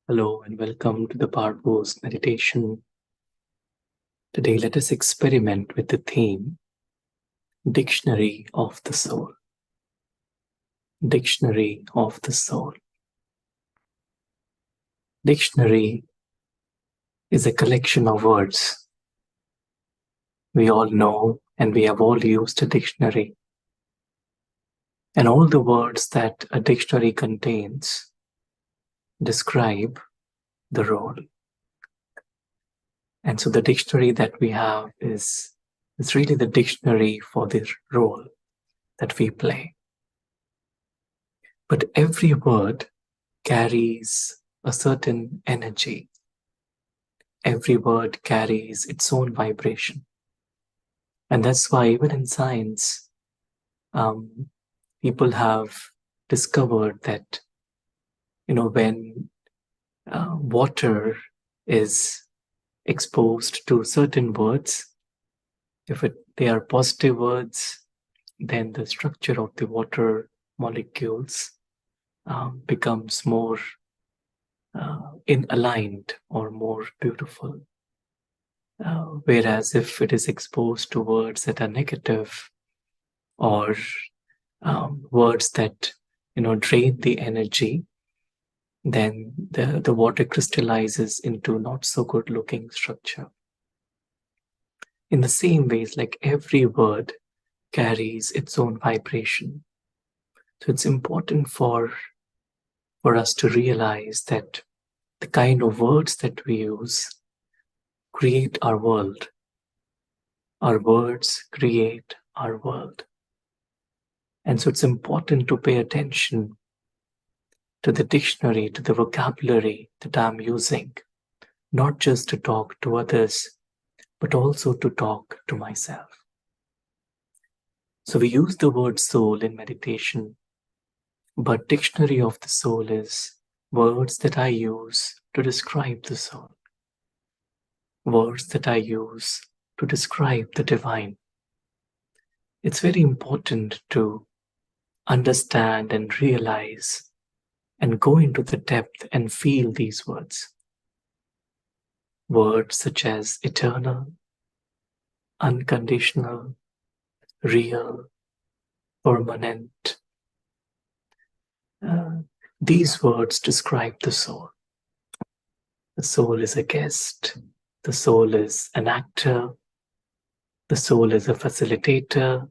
Hello and welcome to the Powerboost meditation. Today, let us experiment with the theme Dictionary of the Soul. Dictionary of the Soul. Dictionary is a collection of words. We all know and we have all used a dictionary. And all the words that a dictionary contains describe the role. And so the dictionary that we have is really the dictionary for the role that we play. But every word carries a certain energy. Every word carries its own vibration. And that's why even in science, people have discovered that, when water is exposed to certain words, if they are positive words, then the structure of the water molecules becomes more aligned or more beautiful. Whereas if it is exposed to words that are negative or words that drain the energy, then the water crystallizes into not so good looking structure. In the same ways, like every word carries its own vibration. So it's important for us to realize that the kind of words that we use create our world. Our words create our world. And so it's important to pay attention to the dictionary, to the vocabulary that I'm using, not just to talk to others, but also to talk to myself. So we use the word soul in meditation, but dictionary of the soul is words that I use to describe the soul. Words that I use to describe the divine. It's very important to understand and realize and go into the depth and feel these words. Words such as eternal, unconditional, real, permanent. These words describe the soul. The soul is a guest. The soul is an actor. The soul is a facilitator.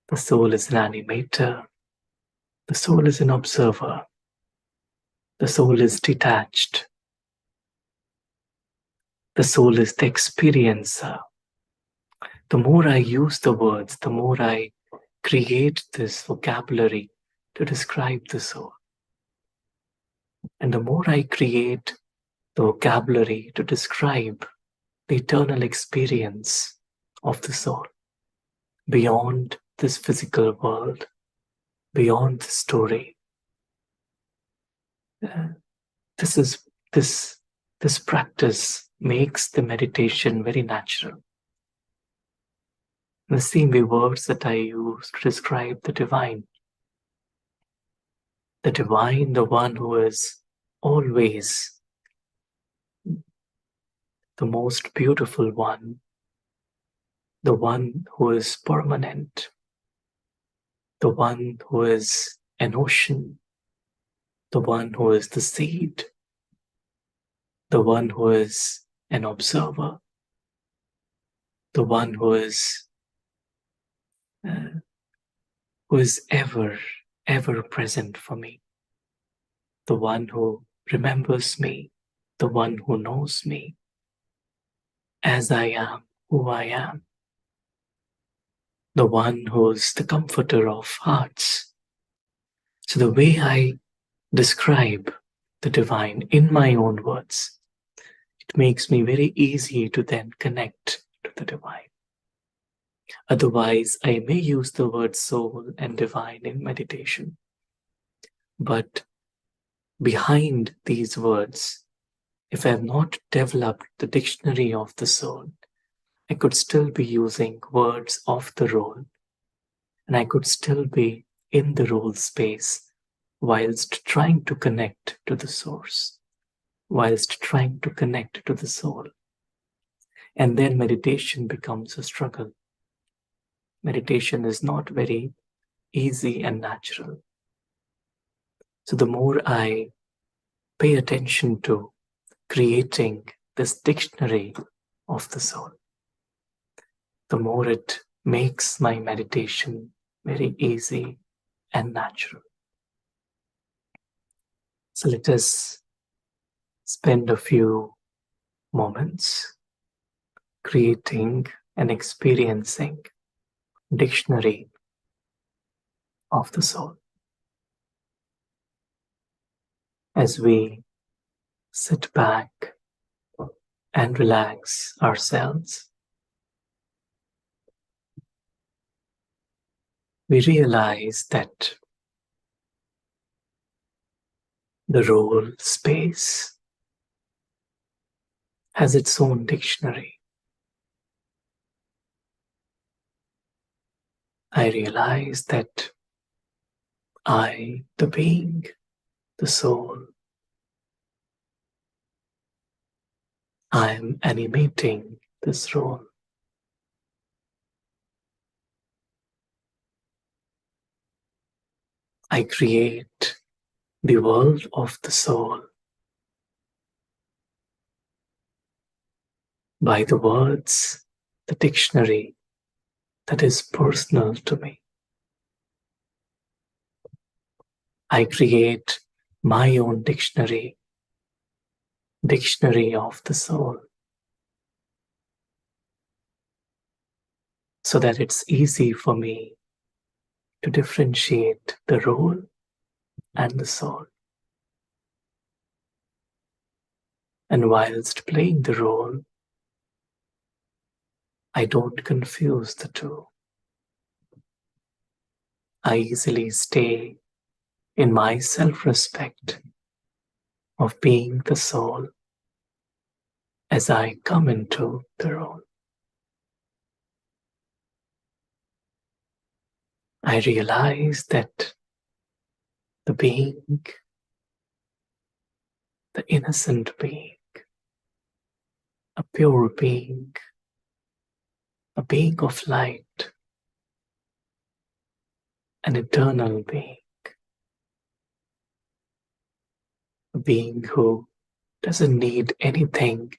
The soul is an animator. The soul is an observer. The soul is detached. The soul is the experiencer. The more I use the words, the more I create this vocabulary to describe the soul. And the more I create the vocabulary to describe the eternal experience of the soul beyond this physical world, beyond the story. This practice makes the meditation very natural. The same way words that I use to describe the divine, the one who is always the most beautiful one, the one who is permanent, the one who is an ocean, the one who is the seed, the one who is an observer, the one who is ever, ever present for me, the one who remembers me, the one who knows me as I am, who I am, the one who's the comforter of hearts. So the way I describe the divine in my own words, it makes me very easy to then connect to the divine. Otherwise, I may use the word soul and divine in meditation. But behind these words, if I have not developed the dictionary of the soul, I could still be using words of the role, and I could still be in the role space whilst trying to connect to the source. whilst trying to connect to the soul. And then meditation becomes a struggle. Meditation is not very easy and natural. So the more I pay attention to creating this dictionary of the soul, the more it makes my meditation very easy and natural. So let us spend a few moments creating and experiencing dictionary of the soul. As we sit back and relax ourselves, we realize that the role space has its own dictionary. I realize that I, the being, the soul, I am animating this role. I create the world of the soul by the words, the dictionary that is personal to me. I create my own dictionary of the soul, so that it's easy for me to differentiate the role and the soul. And whilst playing the role, I don't confuse the two. I easily stay in my self-respect of being the soul as I come into the role. I realize that the being, the innocent being, a pure being, a being of light, an eternal being, a being who doesn't need anything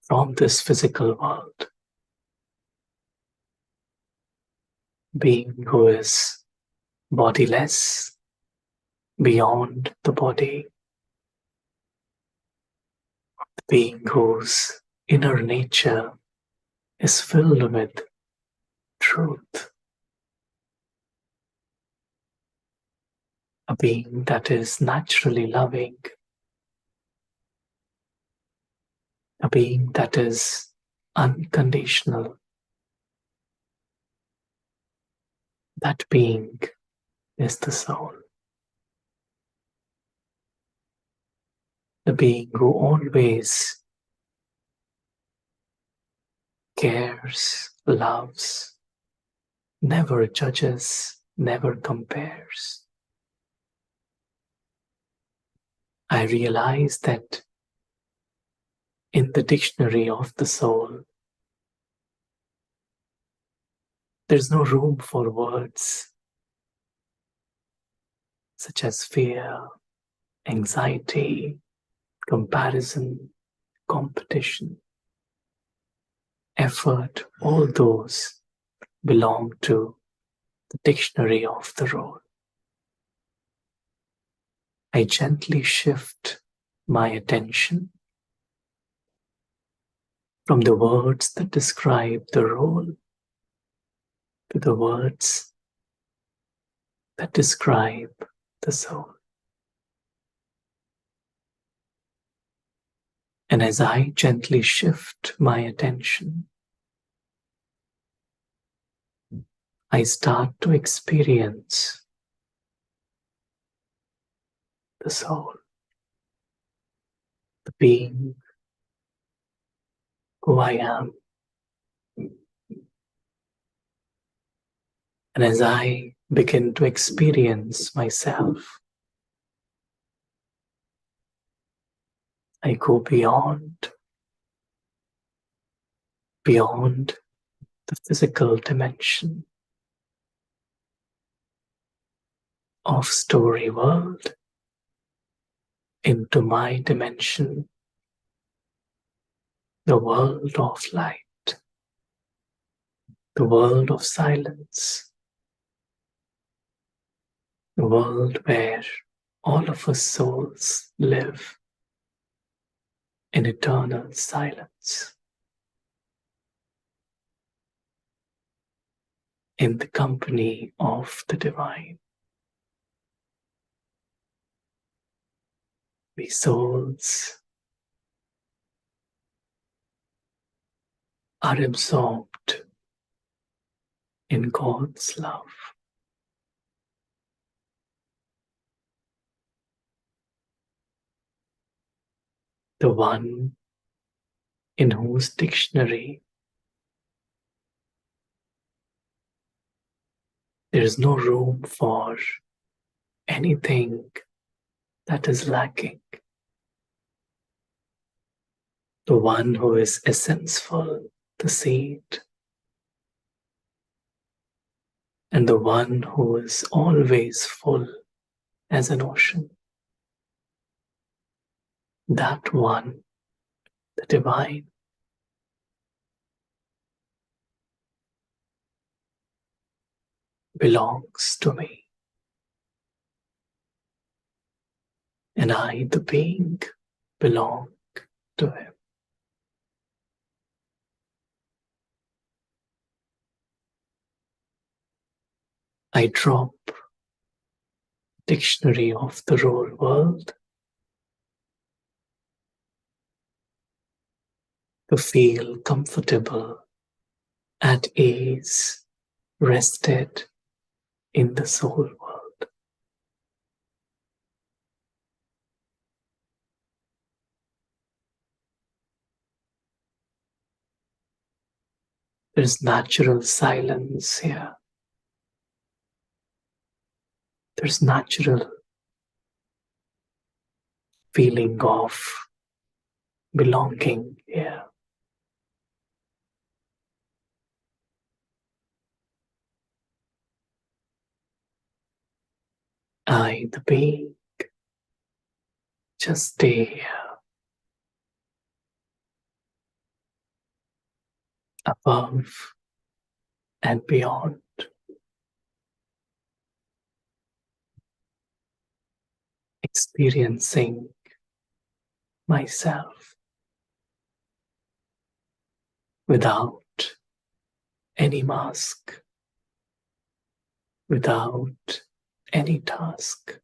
from this physical world, being who is bodiless, beyond the body, being whose inner nature is filled with truth, a being that is naturally loving, a being that is unconditional. That being is the soul. The being who always cares, loves, never judges, never compares. I realize that in the dictionary of the soul, there's no room for words such as fear, anxiety, comparison, competition, effort. All those belong to the dictionary of the role. I gently shift my attention from the words that describe the role to the words that describe the soul. And as I gently shift my attention, I start to experience the soul, the being who I am. And as I begin to experience myself, I go beyond the physical dimension of story world into my dimension, the world of light, the world of silence, the world where all of us souls live in eternal silence, in the company of the divine. We souls are absorbed in God's love. The one in whose dictionary there is no room for anything that is lacking. The one who is essenseful, the seed, and the one who is always full as an ocean. That one, the divine, belongs to me. And I, the being, belong to him. I drop dictionary of the role world to feel comfortable, at ease, rested in the soul world. There's natural silence here. There's natural feeling of belonging here. I, the being, just stay here, above and beyond, experiencing myself without any mask, without any task,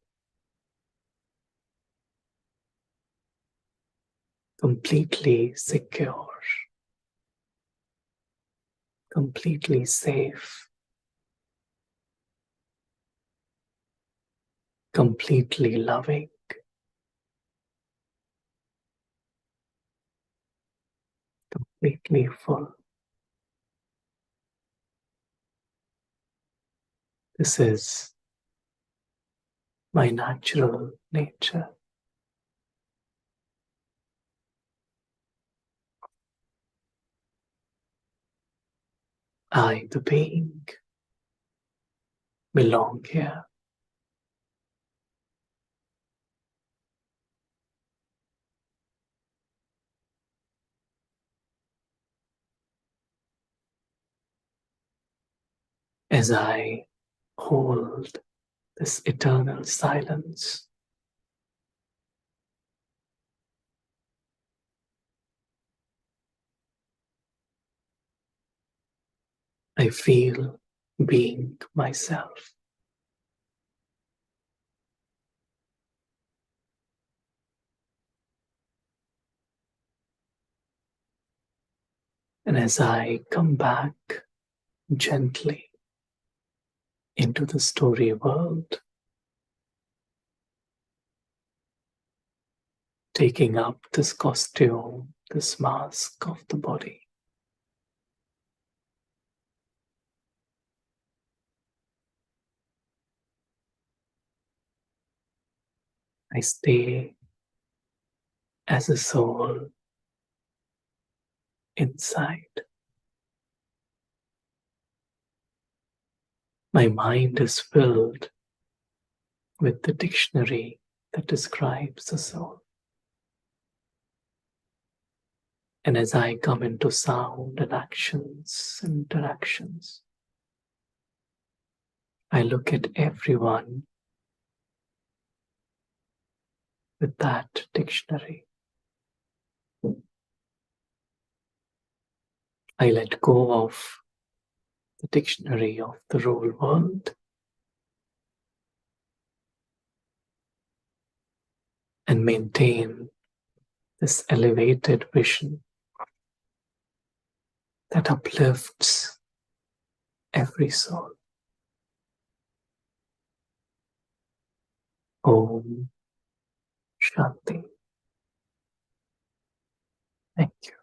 completely secure, completely safe, completely loving, completely full. This is my natural nature. I, the being, belong here. As I hold this eternal silence, I feel being myself. And as I come back gently into the story world, taking up this costume, this mask of the body, I stay as a soul inside. My mind is filled with the dictionary that describes the soul. And as I come into sound and actions and interactions, I look at everyone with that dictionary. I let go of the dictionary of the real world and maintain this elevated vision that uplifts every soul. Om Shanti. Thank you.